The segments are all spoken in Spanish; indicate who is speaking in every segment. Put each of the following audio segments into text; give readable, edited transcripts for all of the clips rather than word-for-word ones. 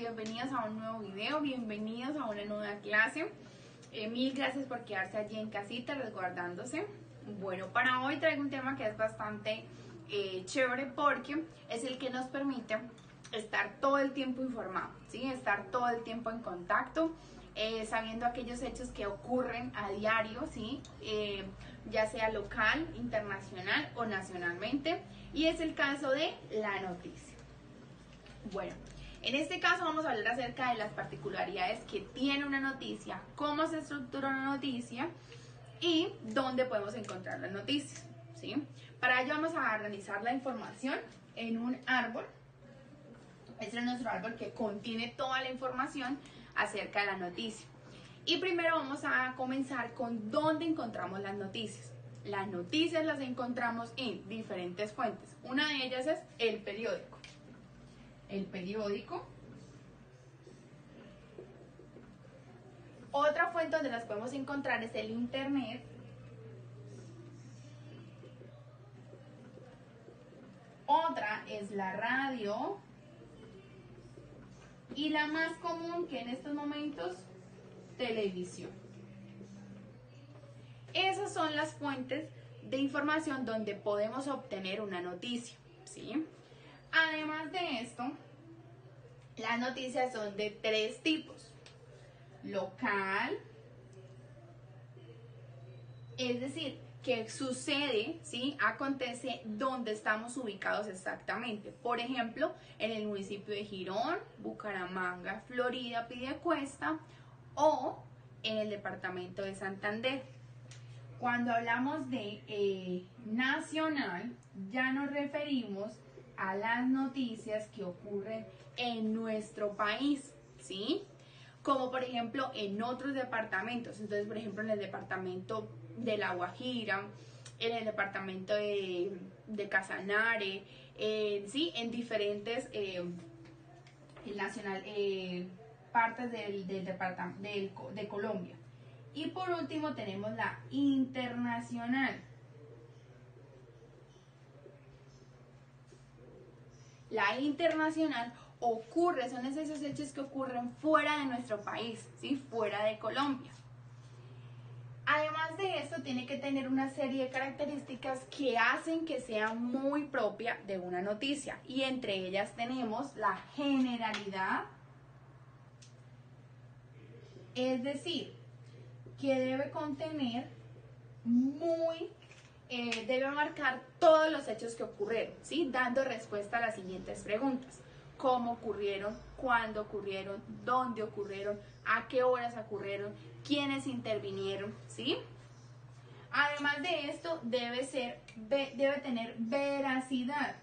Speaker 1: bienvenidos a un nuevo video, bienvenidos a una nueva clase. Mil gracias por quedarse allí en casita resguardándose. Bueno, para hoy traigo un tema que es bastante chévere porque es el que nos permite estar todo el tiempo informado, ¿sí? Estar todo el tiempo en contacto, sabiendo aquellos hechos que ocurren a diario, ¿sí? Ya sea local, internacional o nacionalmente, y es el caso de la noticia. Bueno, en este caso vamos a hablar acerca de las particularidades que tiene una noticia, cómo se estructura una noticia y dónde podemos encontrar las noticias, ¿sí? Para ello vamos a organizar la información en un árbol. Este es nuestro árbol que contiene toda la información acerca de la noticia. Y primero vamos a comenzar con dónde encontramos las noticias. Las noticias las encontramos en diferentes fuentes. Una de ellas es el periódico. El periódico. Otra fuente donde las podemos encontrar es el internet. Otra es la radio. Y la más común que en estos momentos, televisión. Esas son las fuentes de información donde podemos obtener una noticia, ¿sí? Además de esto, las noticias son de tres tipos. Local, es decir, que sucede, ¿sí? Acontece donde estamos ubicados exactamente. Por ejemplo, en el municipio de Girón, Bucaramanga, Florida, Piedecuesta o en el departamento de Santander. Cuando hablamos de nacional, ya nos referimos a las noticias que ocurren en nuestro país, ¿sí? Como por ejemplo en otros departamentos. Entonces, por ejemplo, en el departamento de La Guajira, en el departamento de Casanare, ¿sí? En diferentes partes de Colombia. Y por último tenemos la internacional. La internacional son esos hechos que ocurren fuera de nuestro país, ¿sí? Fuera de Colombia. Además de esto, tiene que tener una serie de características que hacen que sea muy propia de una noticia. Y entre ellas tenemos la generalidad, es decir, que debe contener debe marcar todos los hechos que ocurrieron, ¿sí? Dando respuesta a las siguientes preguntas: cómo ocurrieron, cuándo ocurrieron, dónde ocurrieron, a qué horas ocurrieron, quiénes intervinieron, ¿sí? Además de esto, debe tener veracidad,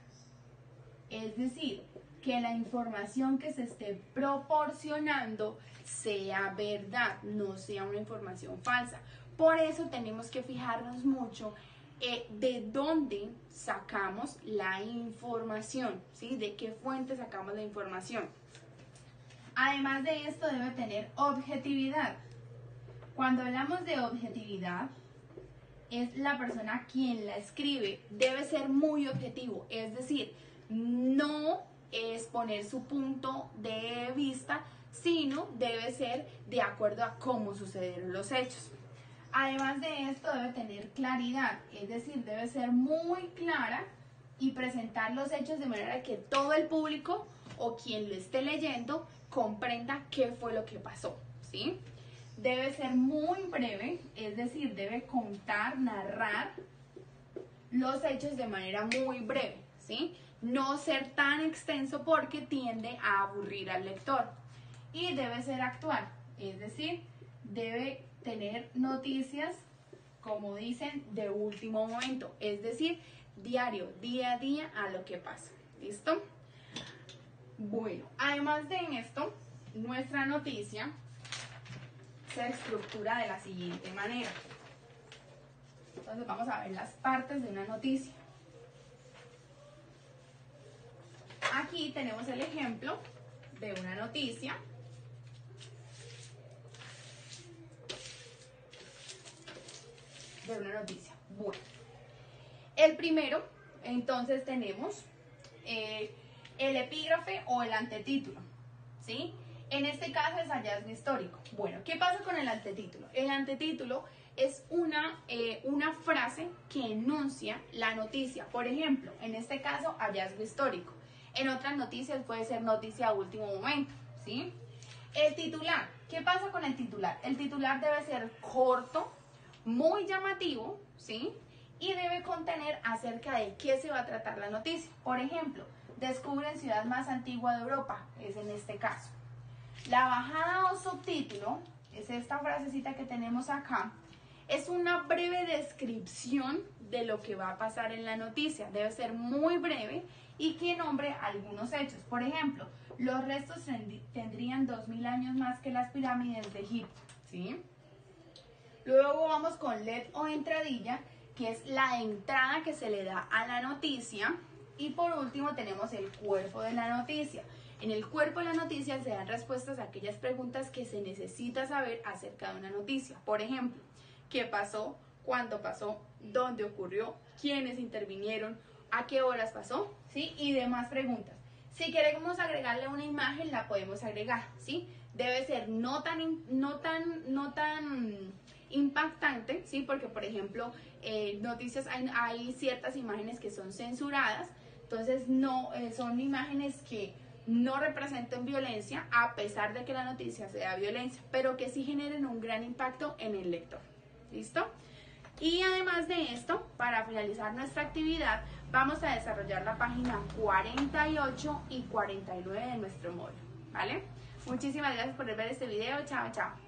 Speaker 1: es decir, que la información que se esté proporcionando sea verdad, no sea una información falsa. Por eso tenemos que fijarnos mucho de dónde sacamos la información, ¿sí? De qué fuente sacamos la información. Además de esto, debe tener objetividad. Cuando hablamos de objetividad, es la persona quien la escribe, debe ser muy objetivo, es decir, no exponer su punto de vista, sino debe ser de acuerdo a cómo sucedieron los hechos. Además de esto, debe tener claridad, es decir, debe ser muy clara y presentar los hechos de manera que todo el público o quien lo esté leyendo comprenda qué fue lo que pasó, ¿sí? Debe ser muy breve, es decir, debe contar, narrar los hechos de manera muy breve, ¿sí? No ser tan extenso porque tiende a aburrir al lector. Y debe ser actual, es decir, debe tener noticias, como dicen, de último momento, es decir, diario, día a día a lo que pasa. ¿Listo? Bueno, además de esto, nuestra noticia se estructura de la siguiente manera. Entonces vamos a ver las partes de una noticia. Aquí tenemos el ejemplo de una noticia. Bueno, el primero, entonces tenemos el epígrafe o el antetítulo. ¿sí? En este caso es hallazgo histórico. Bueno, ¿qué pasa con el antetítulo? El antetítulo es una frase que enuncia la noticia. Por ejemplo, en este caso, hallazgo histórico. En otras noticias puede ser noticia a último momento, ¿sí? El titular, ¿qué pasa con el titular? El titular debe ser corto, muy llamativo, ¿sí? Y debe contener acerca de qué se va a tratar la noticia. Por ejemplo, descubren ciudad más antigua de Europa, es en este caso. La bajada o subtítulo, es esta frasecita que tenemos acá, es una breve descripción de lo que va a pasar en la noticia. Debe ser muy breve y que nombre algunos hechos. Por ejemplo, los restos tendrían 2000 años más que las pirámides de Egipto, ¿sí? Luego vamos con LED o entradilla, que es la entrada que se le da a la noticia. Y por último tenemos el cuerpo de la noticia. En el cuerpo de la noticia se dan respuestas a aquellas preguntas que se necesita saber acerca de una noticia. Por ejemplo, ¿qué pasó? ¿Cuándo pasó? ¿Dónde ocurrió? ¿Quiénes intervinieron? ¿A qué horas pasó? ¿Sí? Y demás preguntas. Si queremos agregarle una imagen, la podemos agregar, ¿sí? Debe ser no tan impactante, ¿sí? Porque, por ejemplo, noticias hay ciertas imágenes que son censuradas, entonces no son imágenes que no representen violencia, a pesar de que la noticia sea violencia, pero que sí generen un gran impacto en el lector. ¿Listo? Y además de esto, para finalizar nuestra actividad, vamos a desarrollar la página 48 y 49 de nuestro módulo, ¿vale? Muchísimas gracias por ver este video. Chao, chao.